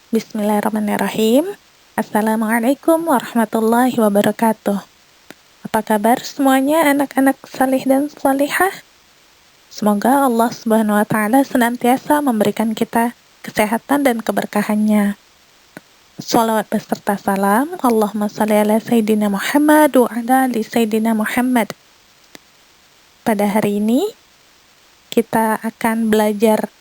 Bismillahirrahmanirrahim. Assalamualaikum warahmatullahi wabarakatuh. Apa kabar semuanya anak-anak salih dan salihah? Semoga Allah Subhanahu wa taala senantiasa memberikan kita kesehatan dan keberkahannya. Shalawat beserta salam, Allahumma shalli ala Sayyidina Muhammad wa ala ali Sayyidina Muhammad. Pada hari ini kita akan belajar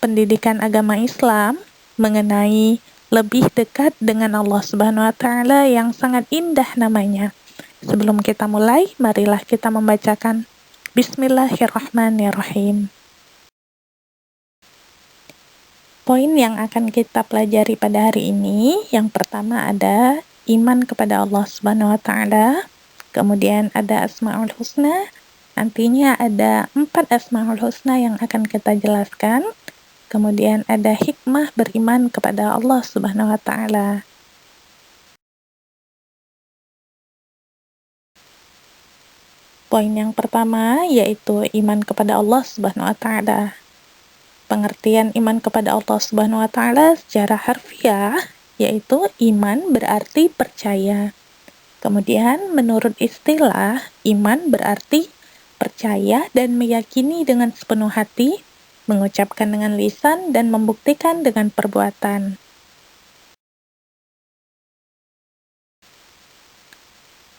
pendidikan agama Islam mengenai lebih dekat dengan Allah Subhanahu wa taala yang sangat indah namanya. Sebelum kita mulai, marilah kita membacakan Bismillahirrahmanirrahim. Poin yang akan kita pelajari pada hari ini, yang pertama ada iman kepada Allah Subhanahu wa taala, kemudian ada Asmaul Husna, nantinya ada 4 Asmaul Husna yang akan kita jelaskan. Kemudian ada hikmah beriman kepada Allah Subhanahu wa taala. Poin yang pertama yaitu iman kepada Allah Subhanahu wa taala. Pengertian iman kepada Allah Subhanahu wa taala secara harfiah yaitu iman berarti percaya. Kemudian menurut istilah, iman berarti percaya dan meyakini dengan sepenuh hati, mengucapkan dengan lisan, dan membuktikan dengan perbuatan.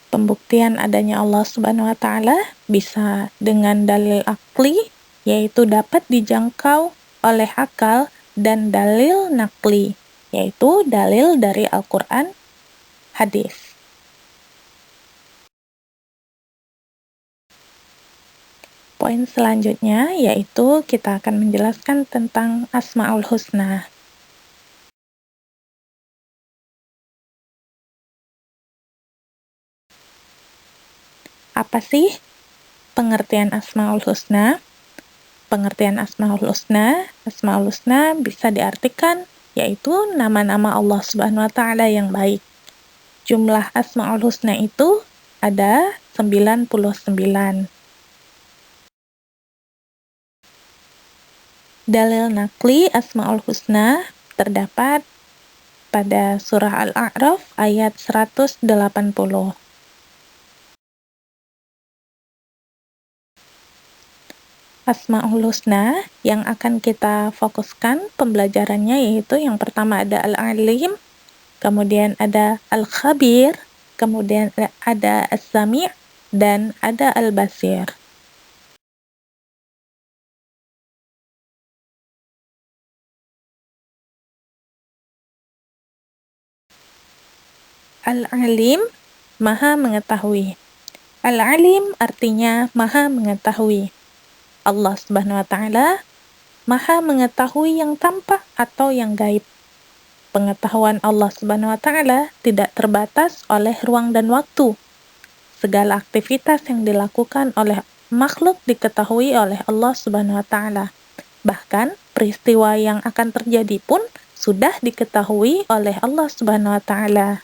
Pembuktian adanya Allah Subhanahu wa taala bisa dengan dalil akli, yaitu dapat dijangkau oleh akal, dan dalil nakli, yaitu dalil dari Al-Quran, hadis. Poin selanjutnya yaitu kita akan menjelaskan tentang Asmaul Husna. Apa sih pengertian Asmaul Husna? Pengertian Asmaul Husna bisa diartikan yaitu nama-nama Allah Subhanahu wa taala yang baik. Jumlah Asmaul Husna itu ada 99. Dalil nakli Asmaul Husna terdapat pada surah Al-A'raf ayat 180. Asmaul Husna yang akan kita fokuskan pembelajarannya yaitu yang pertama ada Al-Alim, kemudian ada Al-Khabir, kemudian ada As-Sami' dan ada Al-Basir. Al-Alim, maha mengetahui. Al-Alim artinya maha mengetahui. Allah Subhanahu wa taala maha mengetahui yang tampak atau yang gaib. Pengetahuan Allah Subhanahu wa taala tidak terbatas oleh ruang dan waktu. Segala aktivitas yang dilakukan oleh makhluk diketahui oleh Allah Subhanahu wa taala. Bahkan peristiwa yang akan terjadi pun sudah diketahui oleh Allah Subhanahu wa taala.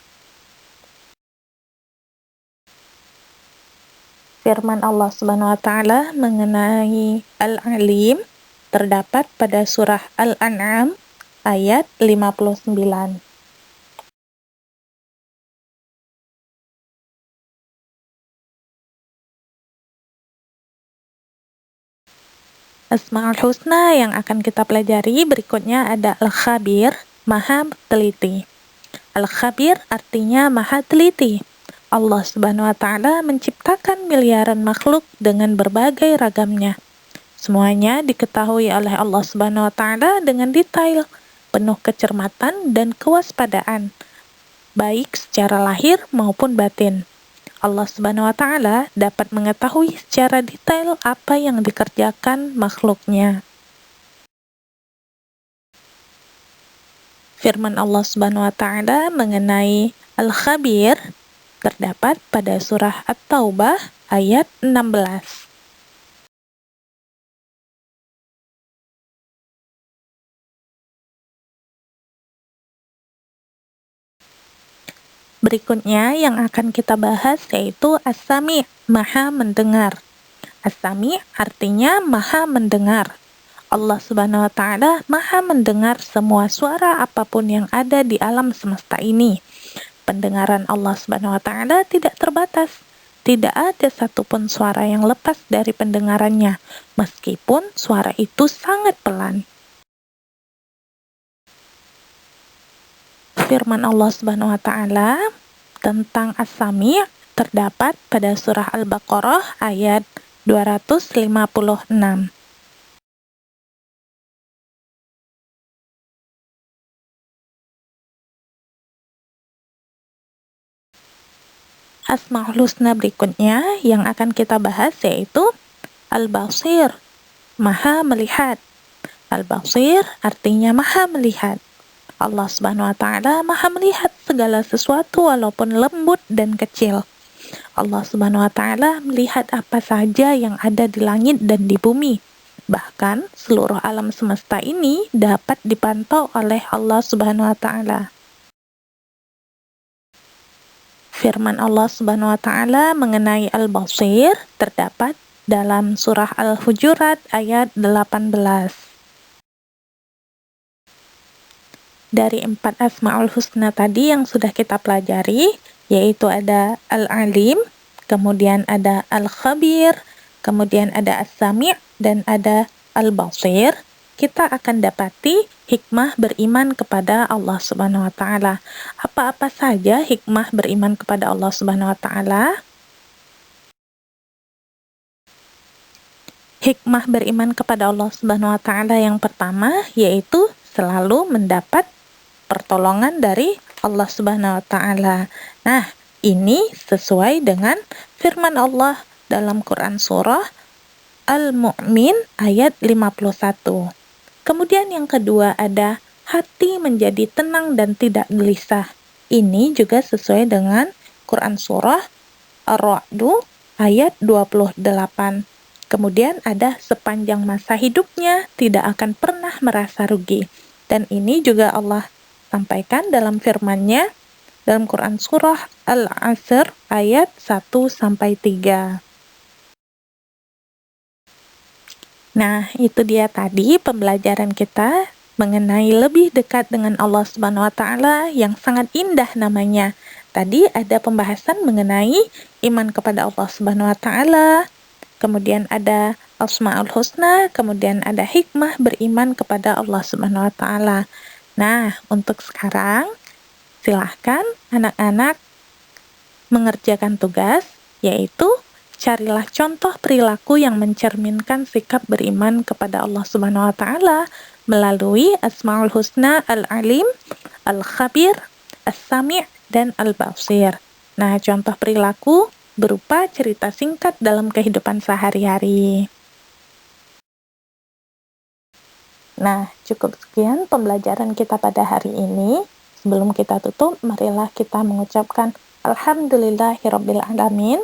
Firman Allah Subhanahu wa taala mengenai Al-Alim terdapat pada surah Al-An'am ayat 59. Asmaul Husna yang akan kita pelajari berikutnya ada Al-Khabir, maha teliti. Al-Khabir artinya maha teliti. Allah Subhanahu wa taala menciptakan miliaran makhluk dengan berbagai ragamnya. Semuanya diketahui oleh Allah Subhanahu wa taala dengan detail, penuh kecermatan dan kewaspadaan, baik secara lahir maupun batin. Allah Subhanahu wa taala dapat mengetahui secara detail apa yang dikerjakan makhluknya. Firman Allah Subhanahu wa taala mengenai Al-Khabir terdapat pada surah At-Taubah ayat 16. Berikutnya yang akan kita bahas yaitu As-Sami', maha mendengar. As-Sami' artinya maha mendengar. Allah Subhanahu wa Ta'ala Maha mendengar semua suara apapun yang ada di alam semesta ini. Pendengaran Allah Subhanahu wa Ta'ala tidak terbatas. Tidak ada satupun suara yang lepas dari pendengarannya, meskipun suara itu sangat pelan. Firman Allah Subhanahu wa Ta'ala tentang As-Sami' terdapat pada surah Al-Baqarah ayat 256. Asmaul Husna berikutnya yang akan kita bahas yaitu Al-Basir, Maha melihat. Al-Basir artinya Maha melihat. Allah Subhanahu wa Ta'ala Maha melihat segala sesuatu walaupun lembut dan kecil. Allah Subhanahu wa Ta'ala melihat apa saja yang ada di langit dan di bumi. Bahkan seluruh alam semesta ini dapat dipantau oleh Allah Subhanahu wa Ta'ala. Firman Allah Subhanahu wa Ta'ala mengenai Al-Basir terdapat dalam surah Al-Hujurat ayat 18. Dari 4 Asmaul Husna tadi yang sudah kita pelajari, yaitu ada Al-Alim, kemudian ada Al-Khabir, kemudian ada As-Sami' dan ada Al-Basir, kita akan dapati hikmah beriman kepada Allah Subhanahu wa Ta'ala. Apa-apa saja hikmah beriman kepada Allah Subhanahu wa Ta'ala? Hikmah beriman kepada Allah Subhanahu wa Ta'ala yang pertama yaitu selalu mendapat pertolongan dari Allah Subhanahu wa Ta'ala. Nah, ini sesuai dengan firman Allah dalam Quran surah Al-Mu'min ayat 51. Kemudian yang kedua ada hati menjadi tenang dan tidak gelisah. Ini juga sesuai dengan Quran surah Ar-Ra'du ayat 28. Kemudian ada sepanjang masa hidupnya tidak akan pernah merasa rugi. Dan ini juga Allah sampaikan dalam firman-Nya dalam Quran surah Al-Asr ayat 1-3. Nah, itu dia tadi pembelajaran kita mengenai lebih dekat dengan Allah Subhanahu wa Ta'ala yang sangat indah namanya. Tadi ada pembahasan mengenai iman kepada Allah Subhanahu wa Ta'ala, kemudian ada Asmaul Husna, kemudian ada hikmah beriman kepada Allah Subhanahu wa Ta'ala. Nah, untuk sekarang silahkan anak-anak mengerjakan tugas, yaitu carilah contoh perilaku yang mencerminkan sikap beriman kepada Allah Subhanahu wa Ta'ala melalui Asmaul Husna Al-Alim, Al-Khabir, As-Sami' dan Al-Basir. Nah, contoh perilaku berupa cerita singkat dalam kehidupan sehari-hari. Nah, cukup sekian pembelajaran kita pada hari ini. Sebelum kita tutup, marilah kita mengucapkan Alhamdulillahirabbil alamin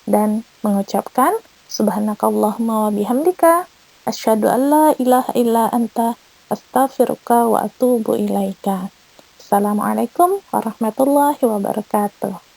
dan mengucapkan subhanakallahumma wa bihamdika asyhadu an la ilaha illa anta astaghfiruka wa atubu ilaika. Assalamualaikum warahmatullahi wabarakatuh.